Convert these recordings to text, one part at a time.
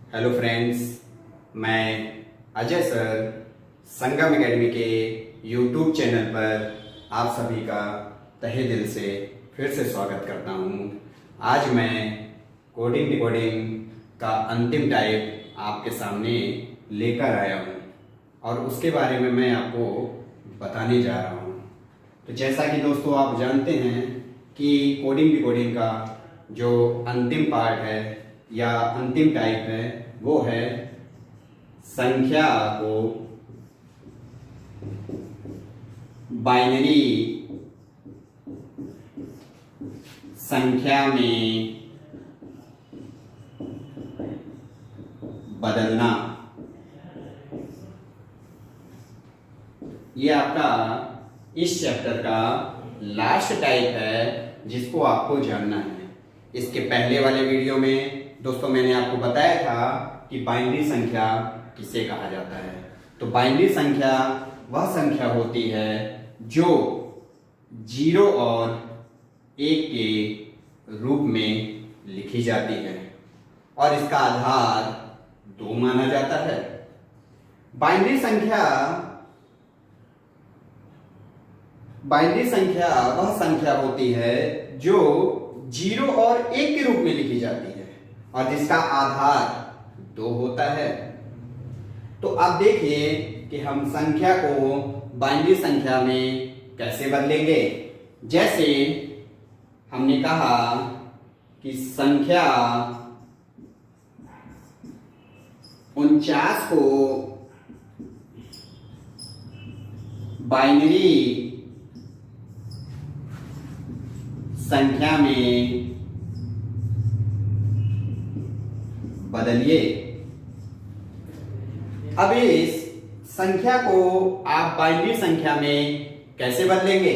Hello friends, मैं Ajay sir संगम academy के YouTube channel पर आप सभी का तहे दिल से फिर से स्वागत करता हूं। आज मैं कोडिंग डिकोडिंग का अंतिम टाइप आपके सामने लेकर आया हूं और उसके बारे में मैं आपको बताने जा रहा हूं। तो जैसा कि दोस्तों आप जानते हैं कि कोडिंग डिकोडिंग का जो अंतिम पार्ट है या अंतिम टाइप है वो है संख्या को बाइनरी संख्या में बदलना। ये आपका इस चैप्टर का लास्ट टाइप है जिसको आपको जानना है। इसके पहले वाले वीडियो में दोस्तों मैंने आपको बताया था कि बाइनरी संख्या किसे कहा जाता है। तो बाइनरी संख्या वह संख्या होती है जो 0 और 1 के रूप में लिखी जाती है और इसका आधार 2 माना जाता है। बाइनरी संख्या वह संख्या होती है जो 0 और 1 के रूप में लिखी जाती है और जिसका आधार 2 होता है। तो अब देखिए कि हम संख्या को बाइनरी संख्या में कैसे बदलेंगे। जैसे हमने कहा कि संख्या 49 को बाइनरी संख्या में बदलिए। अब इस संख्या को आप बाइनरी संख्या में कैसे बदलेंगे?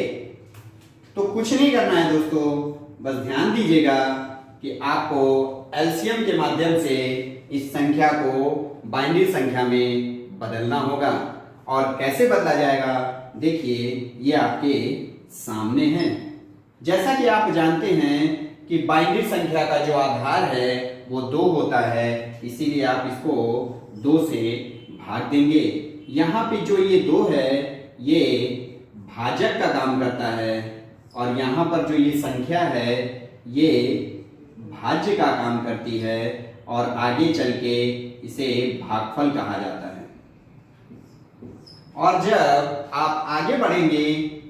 तो कुछ नहीं करना है दोस्तों, बस ध्यान दीजिएगा कि आपको एलसीएम के माध्यम से इस संख्या को बाइनरी संख्या में बदलना होगा। और कैसे बदला जाएगा देखिए, ये आपके सामने है। जैसा कि आप जानते हैं कि बाइनरी संख्या का जो आधार है वो 2 होता है, इसीलिए आप इसको 2 से भाग देंगे। यहाँ पे जो ये 2 है ये भाजक का काम करता है और यहाँ पर जो ये संख्या है ये भाज्य का काम करती है और आगे चल के इसे भागफल कहा जाता है। और जब आप आगे बढ़ेंगे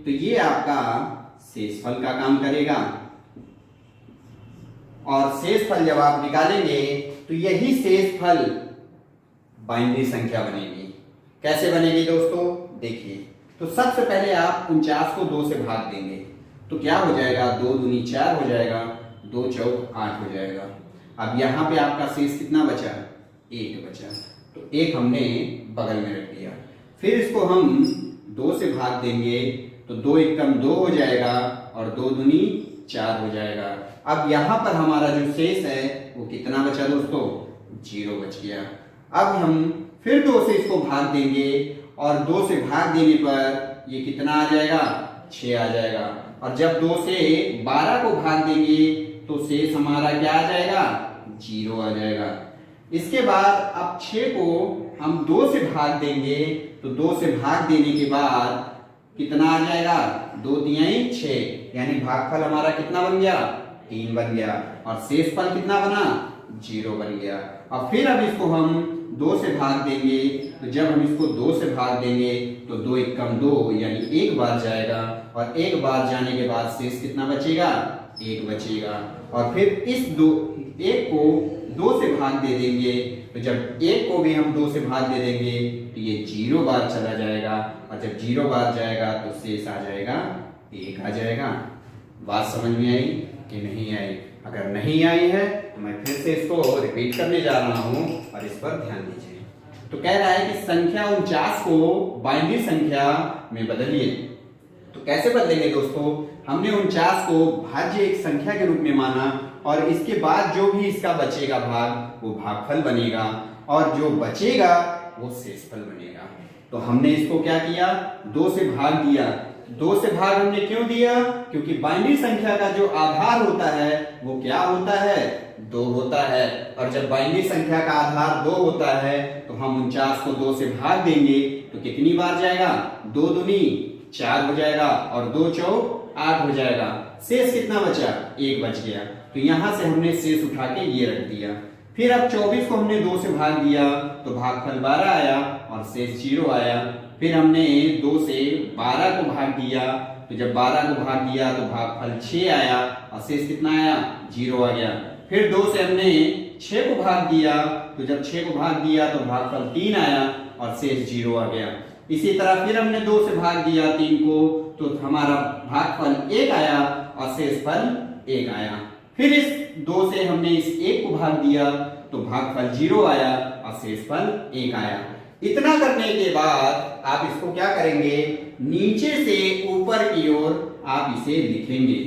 तो ये आपका शेषफल का काम करेगा और शेषफल जब आप निकालेंगे तो यही शेषफल बाइनरी संख्या बनेगी। कैसे बनेगी दोस्तों देखिए, तो सबसे पहले आप 49 को 2 से भाग देंगे तो क्या हो जाएगा, 2 दूनी 4 हो जाएगा, 2 चौक 8 हो जाएगा। अब यहाँ पे आपका शेष कितना बचा, 1 बचा, तो 1 हमने बगल में रख दिया। फिर इसको हम 2 से भाग देंगे तो 2 एकम 2 हो जाएगा और 2 दूनी 4 हो जाएगा। अब यहाँ पर हमारा जो शेष है वो कितना बचा दोस्तों, 0 बच गया। अब हम फिर 2 से इसको भाग देंगे और 2 से भाग देने पर ये कितना आ जाएगा, 6 आ जाएगा। और जब 2 से 12 को भाग देंगे तो शेष हमारा क्या आ जाएगा, 0 आ जाएगा। इसके बाद अब 6 को हम 2 से भाग देंगे तो 2 से भाग देने के बाद कितना आ जाएगा, 2 तिहाई 6, यानी भागफल हमारा कितना बन गया, 3 बन गया और शेषफल कितना बना, 0 बन गया। और फिर अब इसको हम 2 से भाग देंगे तो जब हम इसको 2 से भाग देंगे तो 2 एकम 2 यानी 1 बार जाएगा और 1 बार जाने के बाद शेष कितना बचेगा, 1 बचेगा। और फिर इस 1 को 2 से भाग दे देंगे तो जब 1 को भी हम 2 से भाग दे देंगे तो ये 0 बार चला जाएगा और जब 0 बार जाएगा तो शेष आ जाएगा, 1 आ जाएगा। बात समझ में आई कि नहीं आई? अगर नहीं आई है तो मैं फिर से इसको रिपीट करने जा रहा हूं और इस पर ध्यान दीजिए। तो कह रहा है कि संख्या 49 को बाइनरी संख्या में बदलिए। तो कैसे बदलेंगे दोस्तों, हमने 49 को भाज्य एक संख्या के रूप में माना और इसके बाद जो भी इसका बचेगा भाग वो भागफल बनेगा और जो बचेगा वो शेषफल बनेगा। तो हमने इसको क्या किया, 2 से भाग दिया, 2 से भाग हमने क्यों दिया? क्योंकि बाइनरी संख्या का जो आधार होता है वो क्या होता है? 2 होता है। और जब बाइनरी संख्या का आधार 2 होता है तो हम 49 को 2 से भाग देंगे तो कितनी बार जाएगा? 2 दूनी 4 हो जाएगा और 2 चौक 8 हो जाएगा। शेष कितना बचा? 1 बच गया। तो यहां से हमने शेष उठा के ये रख दिया। फिर अब 24 को हमने 2 से भाग दिया तो भागफल 12 आया और शेष 0 आया। फिर हमने 2 से 12 को भाग दिया तो जब 12 को भाग दिया तो भागफल 6 आया और शेष कितना आया? 0 आ गया। फिर 2 से हमने 6 को भाग दिया तो जब 6 को भाग दिया तो भागफल 3 आया और शेष 0 आ गया। इसी तरह फिर हमने 2 से भाग दिया 3 को तो हमारा भागफल 1 आया और शेष फल 1 आया। फिर इस 2 से हमने इस 1 को भाग दिया तो भागफल 0 आया और शेष फल 1 आया। इतना करने के बाद आप इसको क्या करेंगे? नीचे से ऊपर की ओर आप इसे लिखेंगे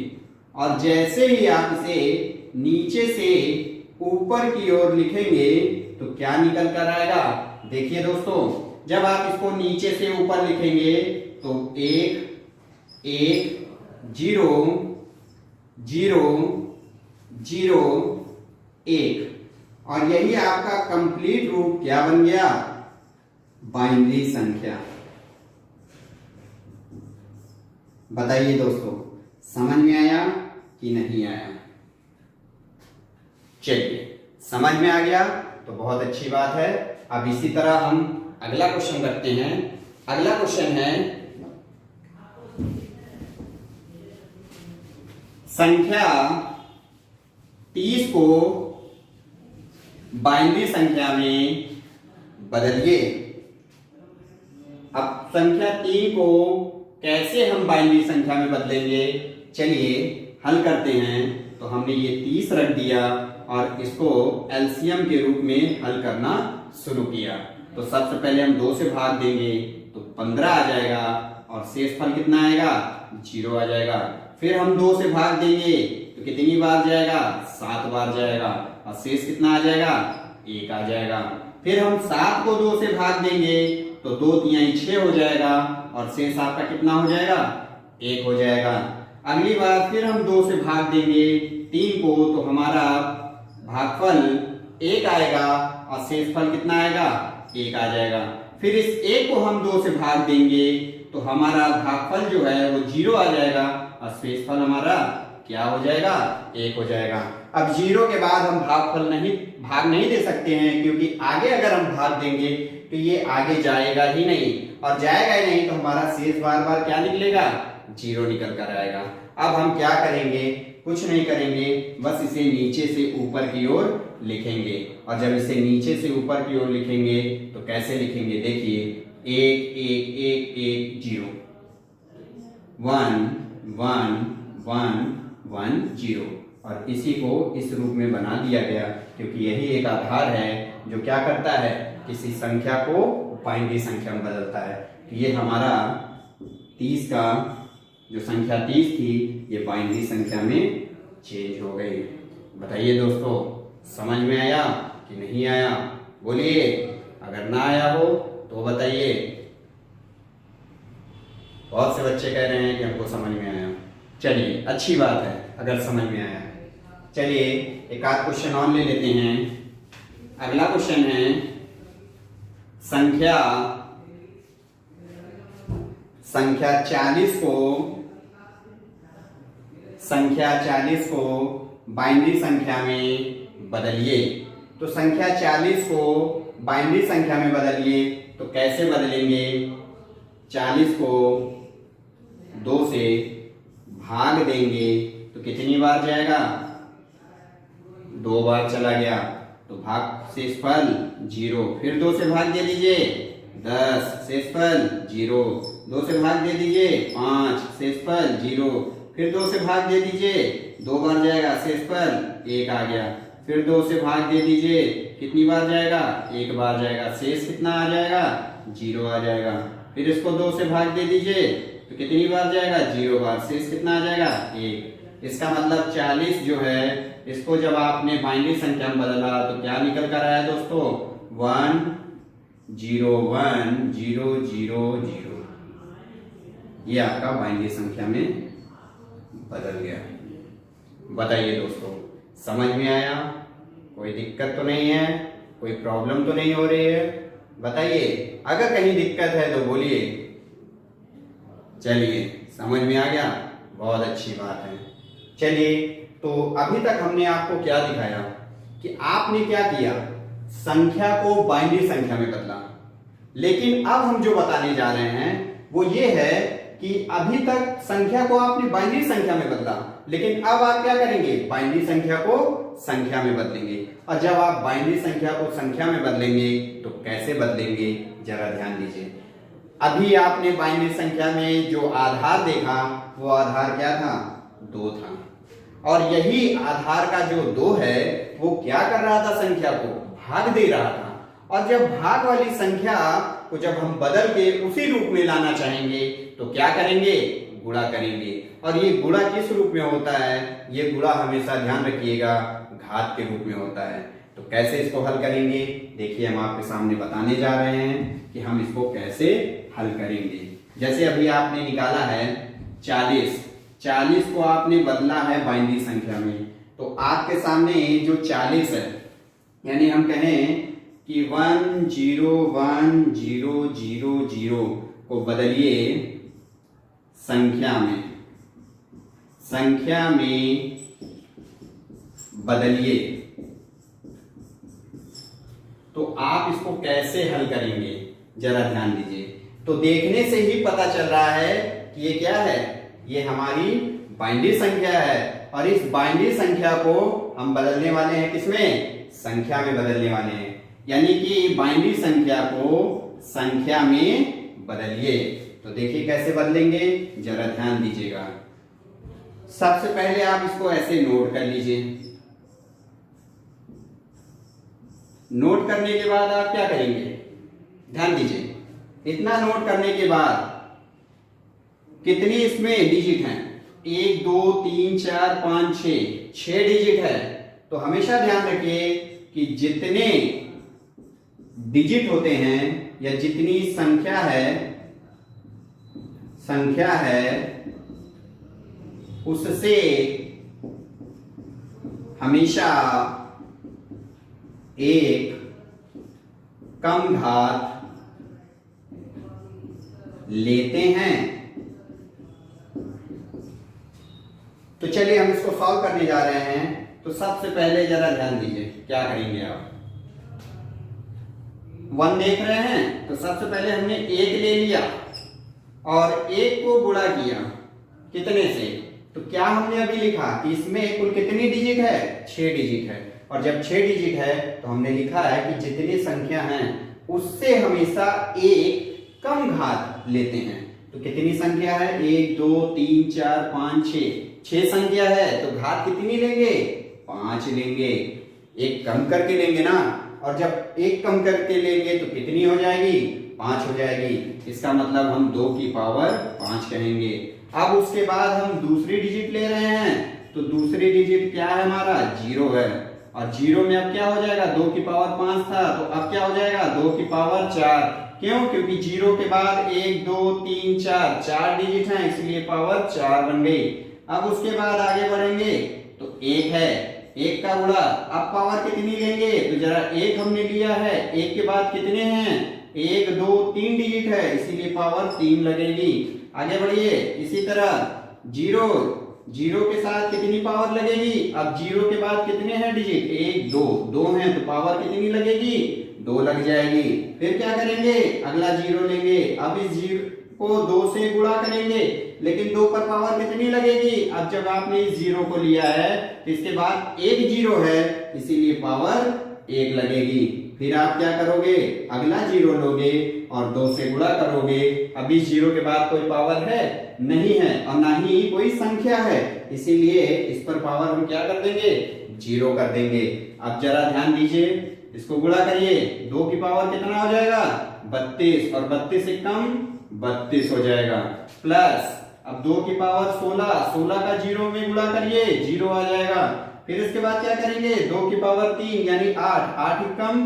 और जैसे ही आप इसे नीचे से ऊपर की ओर लिखेंगे तो क्या निकल कर आएगा? देखिए दोस्तों, जब आप इसको नीचे से ऊपर लिखेंगे तो 1 1 0 0 0 1 और यही आपका कंप्लीट रूप क्या बन गया? बाइनरी संख्या। बताइए दोस्तों, समझ में आया कि नहीं आया? चलिए, समझ में आ गया तो बहुत अच्छी बात है। अब इसी तरह हम अगला क्वेश्चन करते हैं। अगला क्वेश्चन है संख्या 30 को बाइनरी संख्या में बदलिए। अब संख्या 3 को कैसे हम बाइनरी संख्या में बदलेंगे? चलिए हल करते हैं। तो हमने ये 30 रख दिया और इसको एलसीएम के रूप में हल करना शुरू किया। तो सबसे पहले हम 2 से भाग देंगे तो 15 आ जाएगा और शेष फल कितना आएगा? 0 आ जाएगा। फिर हम 2 से भाग देंगे तो कितनी बार जाएगा? 7 बार जाएगा और शेष कितना आ जाएगा? 1 आ जाएगा। फिर हम 7 को 2 से भाग देंगे तो 2 तिहाई 6 हो जाएगा और शेष आपका कितना हो जाएगा? 1 हो जाएगा। अगली बार फिर हम 2 से भाग देंगे 3 को तो हमारा भागफल 1 आएगा और शेष फल कितना आएगा? 1 आ जाएगा। फिर इस 1 को हम 2 से भाग देंगे तो हमारा भागफल जो है वो 0 आ जाएगा और शेष फल हमारा क्या हो जाएगा? 1 हो जाएगा। अब 0 के बाद हम भाग नहीं दे सकते हैं क्योंकि आगे अगर हम भाग देंगे तो ये आगे जाएगा ही नहीं और जाएगा ही नहीं तो हमारा शेष बार बार क्या निकलेगा? 0 निकल कर आएगा। अब हम क्या करेंगे? कुछ नहीं करेंगे, बस इसे नीचे से ऊपर की ओर लिखेंगे। और जब इसे नीचे से ऊपर की ओर लिखेंगे तो कैसे लिखेंगे? देखिए 1 1 1 1 0 1 1 1 1 0 और इसी को इस रूप में बना दिया गया क्योंकि यही एक आधार है जो क्या करता है? किसी संख्या को बाइनरी संख्या में बदलता है। तो ये हमारा 30 का जो संख्या 30 थी ये बाइनरी संख्या में चेंज हो गई। बताइए दोस्तों, समझ में आया कि नहीं आया? बोलिए, अगर ना आया हो तो बताइए। बहुत से बच्चे कह रहे हैं कि हमको समझ में आया। चलिए, अच्छी बात है अगर समझ में आया। चलिए एक आध क्वेश्चन और ले लेते हैं। अगला क्वेश्चन है संख्या 40 को बाइनरी संख्या में बदलिए। तो संख्या 40 को बाइनरी संख्या में बदलिए तो कैसे बदलेंगे? 40 को 2 से भाग देंगे तो कितनी बार जाएगा? 2 बार चला गया तो भाग शेषफल 0। फिर 2 से भाग दे दीजिए 10, शेषफल 0। 2 से भाग दे दीजिए 5, शेषफल 0। फिर 2 से भाग दे दीजिए 2 बार जाएगा, शेषफल 1 आ गया। फिर 2 से भाग दे दीजिए, कितनी बार जाएगा? 1 बार जाएगा, शेष कितना आ जाएगा? 0 आ जाएगा। फिर इसको 2 से भाग दे दीजिए तो कितनी बार जाएगा? 0 बार, शेष कितना आ जाएगा? 1। इसका मतलब 40 जो है इसको जब आपने बाइनरी संख्या में बदला तो क्या निकल कर आया दोस्तों? 1 0 1 0 0 0 ये आपका बाइनरी संख्या में बदल गया। बताइए दोस्तों, समझ में आया? कोई दिक्कत तो नहीं है, कोई प्रॉब्लम तो नहीं हो रही है? बताइए, अगर कहीं दिक्कत है तो बोलिए। चलिए, समझ में आ गया, बहुत अच्छी बात है। चलिए, तो अभी तक हमने आपको क्या दिखाया कि आपने क्या किया, संख्या को बाइनरी संख्या में बदला। लेकिन अब हम जो बताने जा रहे हैं वो ये है कि अभी तक संख्या को आपने बाइनरी संख्या में बदला, लेकिन अब आप क्या करेंगे, बाइनरी संख्या को संख्या में बदलेंगे। और जब आप बाइनरी संख्या को संख्या में बदलेंगे तो कैसे बदलेंगे, जरा ध्यान दीजिए। अभी आपने बाइनरी संख्या में जो आधार देखा वो आधार क्या था, 2 था। और यही आधार का जो 2 है वो क्या कर रहा था, संख्या को भाग दे रहा था। और जब भाग वाली संख्या को जब हम बदल के उसी रूप में लाना चाहेंगे तो क्या करेंगे, गुणा करेंगे। और ये गुणा किस रूप में होता है, ये गुणा हमेशा ध्यान रखिएगा घात के रूप में होता है। तो कैसे इसको हल करेंगे, देखिए हम आपके सामने बताने जा रहे हैं कि हम इसको कैसे हल करेंगे। जैसे अभी आपने निकाला है 40 को आपने बदला है बाइनरी संख्या में, तो आपके सामने जो 40 है, यानी हम कहें कि 1 0 1 0 0 0 को बदलिए संख्या में बदलिए, तो आप इसको कैसे हल करेंगे, जरा ध्यान दीजिए। तो देखने से ही पता चल रहा है कि ये क्या है, ये हमारी बाइनरी संख्या है। और इस बाइनरी संख्या को हम बदलने वाले हैं किसमें, संख्या में बदलने वाले हैं। यानी कि बाइनरी संख्या को संख्या में बदलिए। तो देखिए कैसे बदलेंगे, जरा ध्यान दीजिएगा। सबसे पहले आप इसको ऐसे नोट कर लीजिए। नोट करने के बाद आप क्या करेंगे, ध्यान दीजिए। इतना नोट करने के बाद कितनी इसमें डिजिट हैं, 1 2 3 4 5 6 डिजिट है। तो हमेशा ध्यान रखिए कि जितने डिजिट होते हैं या जितनी संख्या है उससे हमेशा एक कम घात लेते हैं। तो चलिए हम इसको सॉल्व करने जा रहे हैं। तो सबसे पहले जरा ध्यान दीजिए, क्या करेंगे आप, 1 देख रहे हैं, तो सबसे पहले हमने 1 ले लिया और 1 को गुणा किया कितने से, तो क्या हमने अभी लिखा कि इसमें कुल कितनी डिजिट है, 6 डिजिट है। और जब 6 डिजिट है तो हमने लिखा है कि जितनी संख्या हैं उससे हमेशा एक कम घात लेते हैं। तो कितनी संख्या है, 1 2 3 4 5 6 संख्या है, तो घात कितनी लेंगे, 5 लेंगे। एक कम करके लेंगे ना, और जब एक कम करके लेंगे तो कितनी हो जाएगी, 5 हो जाएगी। इसका मतलब हम 2 की पावर 5 कहेंगे। अब उसके बाद हम दूसरी डिजिट ले रहे हैं, तो दूसरी डिजिट क्या है हमारा, 0 है। और 0 में अब क्या हो जाएगा, 2 की पावर 5 था, तो अब क्या हो जाएगा, 2 की पावर 4। क्यों, क्योंकि 0 के बाद 1 2 3 4 डिजिट हैं, इसलिए पावर 4 बन गई। अब उसके बाद आगे बढ़ेंगे तो 1 है, 1 का गुणा, अब पावर कितनी लेंगे, तो जरा 1 हमने लिया है, 1 के बाद कितने हैं, 1 2 3 डिजिट है, इसीलिए पावर 3 लगेगी। आगे बढ़िए, इसी तरह 0 के साथ कितनी पावर लगेगी, अब 0 के बाद कितने हैं डिजिट, 1 2 हैं, तो पावर कितनी लगेगी, 2 लग जाएगी। फिर क्या करेंगे, अगला 0 लेंगे, अब इस 0 को 2 से गुणा करेंगे, लेकिन 2 पर पावर कितनी लगेगी, अब जब आपने इस 0 को लिया है तो इसके बाद एक 0 है, इसीलिए पावर 1 लगेगी। फिर आप क्या करोगे, अगला 0 लोगे और 2 से गुणा करोगे। अब इस 0 के बाद कोई पावर है, नहीं है, और ना ही कोई संख्या है, इसीलिए इस पर पावर हम क्या कर देंगे, 0 कर देंगे। अब जरा ध्यान दीजिए, इसको गुणा करिए, 2 की पावर कितना हो जाएगा, 32, और 32 से कम 32 हो जाएगा, प्लस अब 2 की पावर 16 का 0 में गुणा करिए, 0 आ जाएगा। फिर इसके बाद क्या करेंगे, 2 की पावर 3 यानी 8 ही कम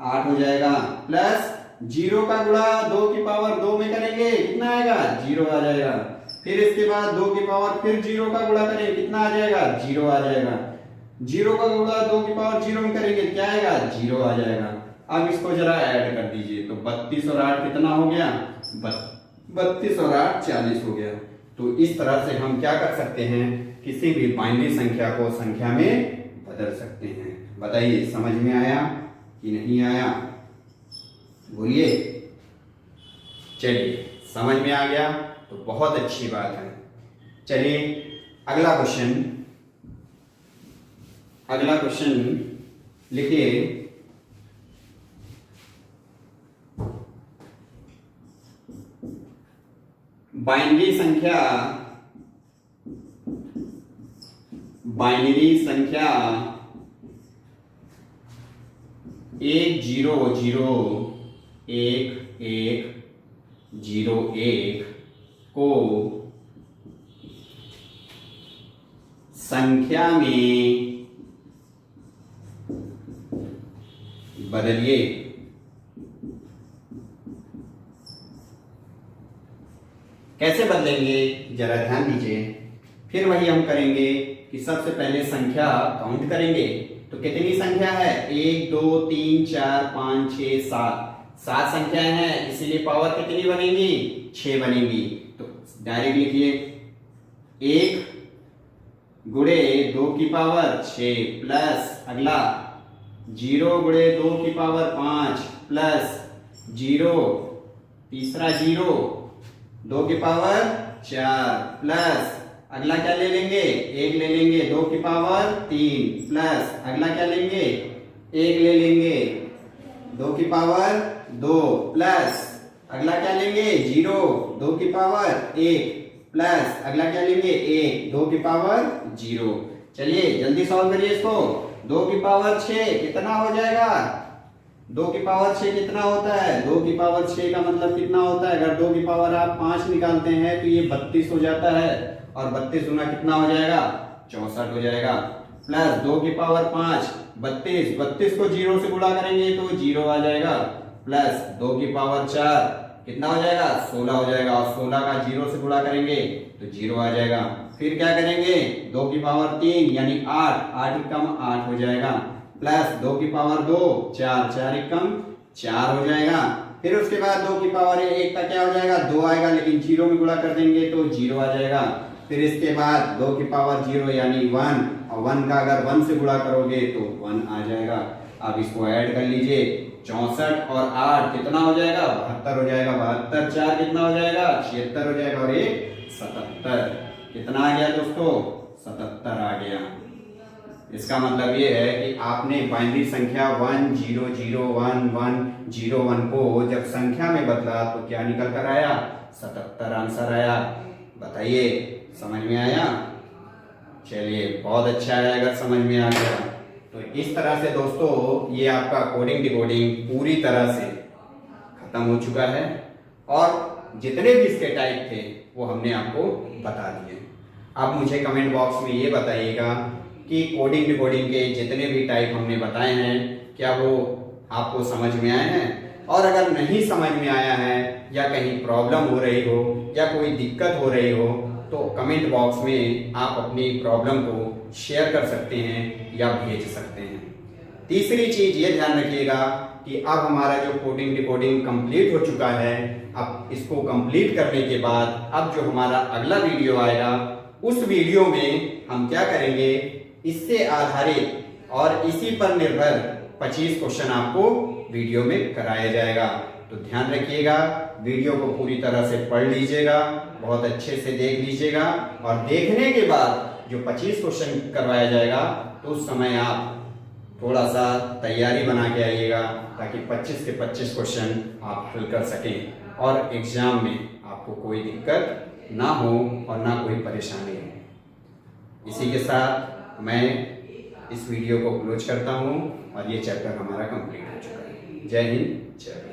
8 हो जाएगा, प्लस जीरो का गुणा 2 की पावर 2 में करेंगे कितना आएगा, जीरो आ जाएगा। फिर इसके बाद 2 की पावर फिर जीरो का गुणा करेंगे कितना आ जाएगा, जीरो आ जाएगा। जीरो का गुणा 2 की पावर जीरो में करेंगे क्या आएगा, जीरो आ जाएगा। अब इसको जरा ऐड कर दीजिए तो 32 और 8 कितना हो गया, 32 और 8 40 हो गया। तो इस तरह से हम क्या कर सकते हैं, किसी भी बाइनरी संख्या को संख्या में बदल सकते हैं। बताइए समझ में आया कि नहीं आया, बोलिए। चलिए समझ में आ गया तो बहुत अच्छी बात है। चलिए अगला क्वेश्चन लिखिए। बाइनरी संख्या 1001101 को संख्या में बदलिए। कैसे बदलेंगे जरा ध्यान दीजिए। फिर वही हम करेंगे कि सबसे पहले संख्या काउंट करेंगे। तो कितनी संख्या है, 1 2 3 4 5 6 7 7 संख्याएं हैं, इसीलिए पावर कितनी बनेगी, 6 बनेगी। तो डायरेक्ट लिखिए 1 गुणे 2 की पावर 6 प्लस अगला 0 गुणे 2 की पावर 5 प्लस 0 तीसरा 0 2 की पावर 4 प्लस अगला क्या ले लेंगे, 1 ले लेंगे 2 की पावर 3 प्लस अगला क्या लेंगे, 1 ले लेंगे 2 की पावर 2 प्लस अगला क्या लेंगे, 0 2 की पावर 1 प्लस अगला क्या लेंगे, 1 2 की पावर 0। चलिए जल्दी सॉल्व करिए इसको। 2 की पावर 6 कितना हो जाएगा, 2 की पावर 6 कितना होता है, 2 की पावर 6 का मतलब कितना होता है, अगर 2 की पावर आप 5 निकालते हैं तो ये 32 हो जाता है और 32 गुना कितना हो जाएगा, 64 हो जाएगा। प्लस 2 की पावर 5 32 को 0 से गुणा करेंगे तो 0 आ जाएगा। प्लस 2 की पावर 4 कितना हो जाएगा, 16 हो जाएगा और 16 का 0 से गुणा करेंगे तो 0 आ जाएगा। फिर क्या करेंगे, 2 की पावर 3 यानी 8 एकम 8 हो जाएगा। प्लस 2 की पावर 2 4 एकम 4 हो जाएगा। फिर उसके बाद 2 की पावर 1 का क्या हो जाएगा, 2 आएगा, लेकिन 0 में गुणा कर देंगे तो 0 आ जाएगा। फिर इसके बाद 2 की पावर 0 यानी 1 और 1 का अगर 1 से गुणा करोगे तो 1 आ जाएगा। अब इसको ऐड कर लीजिए, 64 और 8 कितना हो जाएगा, 72 हो जाएगा। 72 4 कितना हो जाएगा, 76 हो जाएगा और 1 77। कितना आ गया दोस्तों, 77 आ गया। इसका मतलब ये है कि आपने बाइनरी संख्या 1001101 को जब संख्या में बदला तो क्या निकल कर आया, 77 आंसर आया। बताइए समझ में आया। चलिए बहुत अच्छा है अगर समझ में आ गया। तो इस तरह से दोस्तों ये आपका कोडिंग डिकोडिंग पूरी तरह से खत्म हो चुका है और जितने भी इसके टाइप थे वो हमने आपको बता दिए। अब मुझे कमेंट बॉक्स में ये बताइएगा कि कोडिंग डिकोडिंग के जितने भी टाइप हमने बताए हैं क्या वो आपको समझ में आए हैं, और अगर नहीं समझ में आया है या कहीं प्रॉब्लम हो रही हो या कोई दिक्कत हो रही हो तो कमेंट बॉक्स में आप अपनी प्रॉब्लम को शेयर कर सकते हैं या भेज सकते हैं। तीसरी चीज ये ध्यान रखिएगा कि अब हमारा जो कोडिंग डिकोडिंग कंप्लीट हो चुका है, अब इसको कंप्लीट करने के बाद अब जो हमारा अगला वीडियो आएगा उस वीडियो में हम क्या करेंगे, इससे आधारित और इसी पर निर्भर 25 क्वेश्चन आपको वीडियो में कराया जाएगा। तो ध्यान रखिएगा, वीडियो को पूरी तरह से पढ़ लीजिएगा, बहुत अच्छे से देख लीजिएगा और देखने के बाद जो 25 क्वेश्चन करवाया जाएगा तो उस समय आप थोड़ा सा तैयारी बना के आइएगा ताकि 25 के 25 क्वेश्चन आप हल कर सकें और एग्जाम में आपको कोई दिक्कत ना हो और ना कोई परेशानी हो। इसी के साथ मैं इस वीडियो को क्लोज करता हूँ और ये चैप्टर हमारा कंप्लीट हो चुका है। जय हिंद, जय भारत।